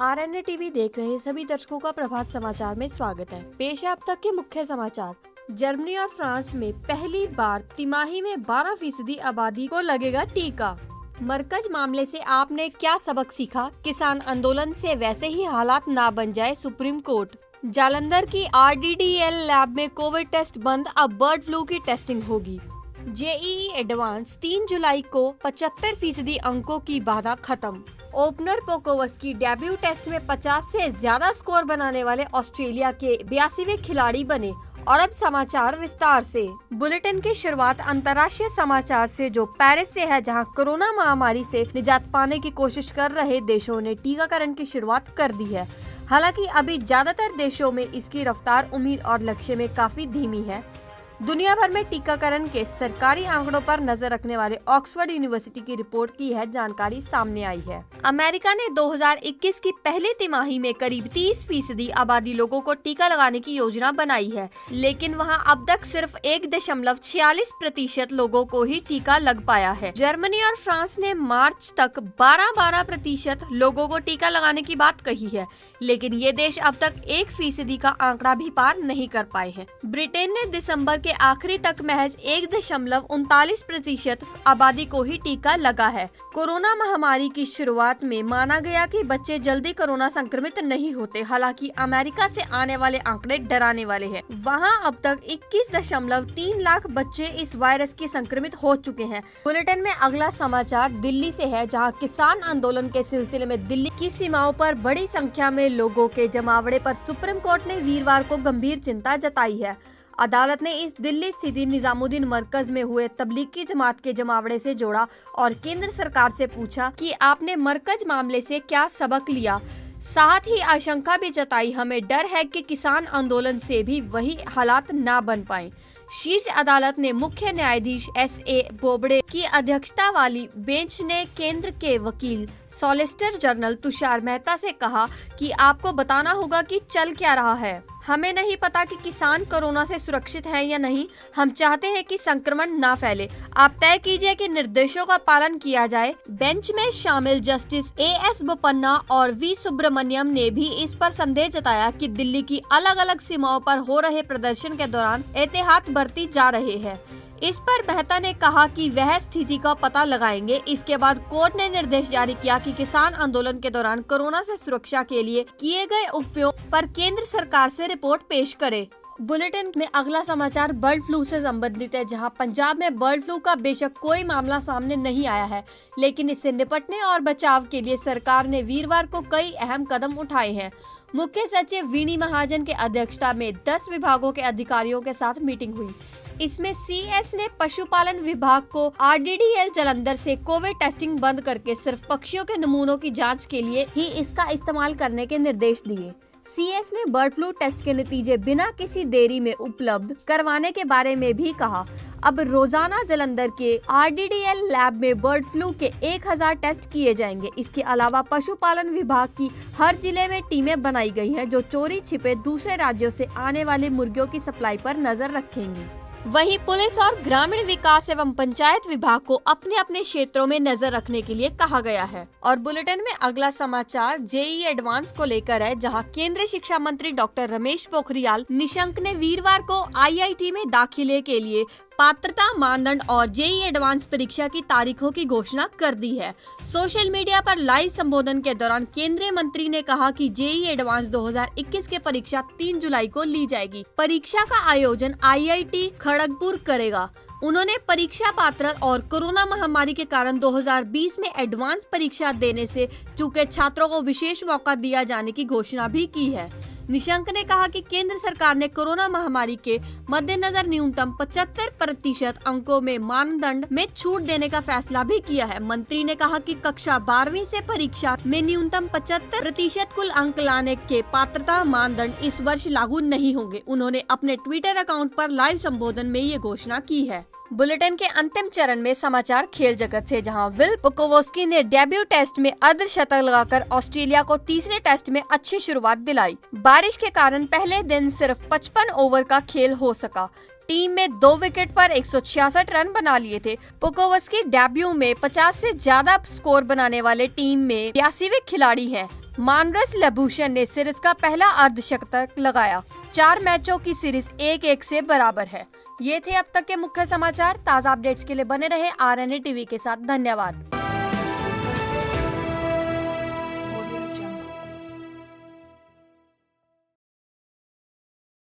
RNA TV देख रहे सभी दर्शकों का प्रभात समाचार में स्वागत है। पेश है अब तक के मुख्य समाचार। जर्मनी और फ्रांस में पहली बार तिमाही में 12% आबादी को लगेगा टीका। मरकज मामले से आपने क्या सबक सीखा? किसान आंदोलन से वैसे ही हालात ना बन जाए, सुप्रीम कोर्ट। जालंधर की RDDL लैब में कोविड टेस्ट बंद, अब बर्ड फ्लू की टेस्टिंग होगी। जेईई एडवांस 3 जुलाई को 75% अंकों की बाधा खत्म। ओपनर पोकोवस्की डेब्यू टेस्ट में 50 से ज्यादा स्कोर बनाने वाले ऑस्ट्रेलिया के 82वें खिलाड़ी बने। और अब समाचार विस्तार से। बुलेटिन की शुरुआत अंतर्राष्ट्रीय समाचार से, जो पेरिस से है, जहां कोरोना महामारी से निजात पाने की कोशिश कर रहे देशों ने टीकाकरण की शुरुआत कर दी है। हालांकि अभी ज्यादातर देशों में इसकी रफ्तार उम्मीद और लक्ष्य में काफी धीमी है। दुनिया भर में टीकाकरण के सरकारी आंकड़ों पर नजर रखने वाले ऑक्सफोर्ड यूनिवर्सिटी की रिपोर्ट की यह जानकारी सामने आई है। अमेरिका ने 2021 की पहली तिमाही में करीब 30% आबादी लोगों को टीका लगाने की योजना बनाई है, लेकिन वहां अब तक सिर्फ 1.46% लोगों को ही टीका लग पाया है। जर्मनी और फ्रांस ने मार्च तक 12% लोगों को टीका लगाने की बात कही है, लेकिन ये देश अब तक 1% का आंकड़ा भी पार नहीं कर पाए हैं। ब्रिटेन ने दिसंबर के आखिरी तक महज 1.39% आबादी को ही टीका लगा है। कोरोना महामारी की शुरुआत में माना गया कि बच्चे जल्दी कोरोना संक्रमित नहीं होते। हालांकि अमेरिका से आने वाले आंकड़े डराने वाले हैं। वहां अब तक 21.3 लाख बच्चे इस वायरस के संक्रमित हो चुके हैं। बुलेटिन में अगला समाचार दिल्ली से है, जहां किसान आंदोलन के सिलसिले में दिल्ली की सीमाओं पर बड़ी संख्या में लोगों के जमावड़े पर सुप्रीम कोर्ट ने वीरवार को गंभीर चिंता जताई है। अदालत ने इस दिल्ली स्थित निजामुद्दीन मरकज में हुए तबलीगी जमात के जमावड़े से जोड़ा और केंद्र सरकार से पूछा कि आपने मरकज मामले से क्या सबक लिया। साथ ही आशंका भी जताई, हमें डर है कि किसान आंदोलन से भी वही हालात ना बन पाए। शीर्ष अदालत ने मुख्य न्यायाधीश SA बोबड़े की अध्यक्षता वाली बेंच ने केंद्र के वकील सॉलिसिटर जनरल तुषार मेहता से कहा कि आपको बताना होगा कि चल क्या रहा है। हमें नहीं पता कि किसान कोरोना से सुरक्षित हैं या नहीं। हम चाहते हैं कि संक्रमण ना फैले। आप तय कीजिए कि निर्देशों का पालन किया जाए। बेंच में शामिल जस्टिस AS बोपन्ना और V सुब्रमण्यम ने भी इस पर संदेह जताया कि दिल्ली की अलग अलग सीमाओं पर हो रहे प्रदर्शन के दौरान एहतियात बरती जा रहे हैं। इस पर मेहता ने कहा कि वह स्थिति का पता लगाएंगे। इसके बाद कोर्ट ने निर्देश जारी किया कि किसान आंदोलन के दौरान कोरोना से सुरक्षा के लिए किए गए उपायों पर केंद्र सरकार से रिपोर्ट पेश करे। बुलेटिन में अगला समाचार बर्ड फ्लू से संबंधित है, जहां पंजाब में बर्ड फ्लू का बेशक कोई मामला सामने नहीं आया है, लेकिन इससे निपटने और बचाव के लिए सरकार ने वीरवार को कई अहम कदम उठाए हैं। मुख्य सचिव वीणी महाजन के अध्यक्षता में 10 विभागों के अधिकारियों के साथ मीटिंग हुई। इसमें CS ने पशुपालन विभाग को RDDL जालंधर से कोविड टेस्टिंग बंद करके सिर्फ पक्षियों के नमूनों की जांच के लिए ही इसका इस्तेमाल करने के निर्देश दिए। CS ने बर्ड फ्लू टेस्ट के नतीजे बिना किसी देरी में उपलब्ध करवाने के बारे में भी कहा। अब रोजाना जालंधर के RDDL लैब में बर्ड फ्लू के 1000 टेस्ट किए जाएंगे। इसके अलावा पशुपालन विभाग की हर जिले में टीमें बनाई गई हैं, जो चोरी छिपे दूसरे राज्यों से आने वाले मुर्गियों की सप्लाई पर नजर रखेंगी। वहीं पुलिस और ग्रामीण विकास एवं पंचायत विभाग को अपने अपने क्षेत्रों में नजर रखने के लिए कहा गया है। और बुलेटिन में अगला समाचार जेईई एडवांस को लेकर है, जहां केंद्रीय शिक्षा मंत्री डॉक्टर रमेश पोखरियाल निशंक ने वीरवार को IIT में दाखिले के लिए पात्रता मानदंड और जेईई एडवांस परीक्षा की तारीखों की घोषणा कर दी है। सोशल मीडिया पर लाइव संबोधन के दौरान केंद्रीय मंत्री ने कहा कि जेईई एडवांस 2021 की परीक्षा 3 जुलाई को ली जाएगी। परीक्षा का आयोजन IIT खड़गपुर करेगा। उन्होंने परीक्षा पात्र और कोरोना महामारी के कारण 2020 में एडवांस परीक्षा देने से चूके छात्रों को विशेष मौका दिया जाने की घोषणा भी की है। निशंक ने कहा कि केंद्र सरकार ने कोरोना महामारी के मद्देनजर न्यूनतम 75% अंकों में मानदंड में छूट देने का फैसला भी किया है। मंत्री ने कहा कि कक्षा 12वीं से परीक्षा में न्यूनतम 75% कुल अंक लाने के पात्रता मानदंड इस वर्ष लागू नहीं होंगे। उन्होंने अपने ट्विटर अकाउंट पर लाइव संबोधन में ये घोषणा की है। बुलेटिन के अंतिम चरण में समाचार खेल जगत से, जहां विल पोकोवस्की ने डेब्यू टेस्ट में अर्धशतक लगाकर ऑस्ट्रेलिया को तीसरे टेस्ट में अच्छी शुरुआत दिलाई। बारिश के कारण पहले दिन सिर्फ 55 ओवर का खेल हो सका। टीम में 2 विकेट पर 166 रन बना लिए थे। पोकोवस्की डेब्यू में 50 से ज्यादा स्कोर बनाने वाले टीम में 82वें खिलाड़ी हैं। मानरस लबूशेन ने सीरीज का पहला अर्धशतक लगाया। 4 मैचों की सीरीज 1-1 से बराबर है। ये थे अब तक के मुख्य समाचार। ताज़ा अपडेट्स के लिए बने रहे RNA टीवी के साथ। धन्यवाद।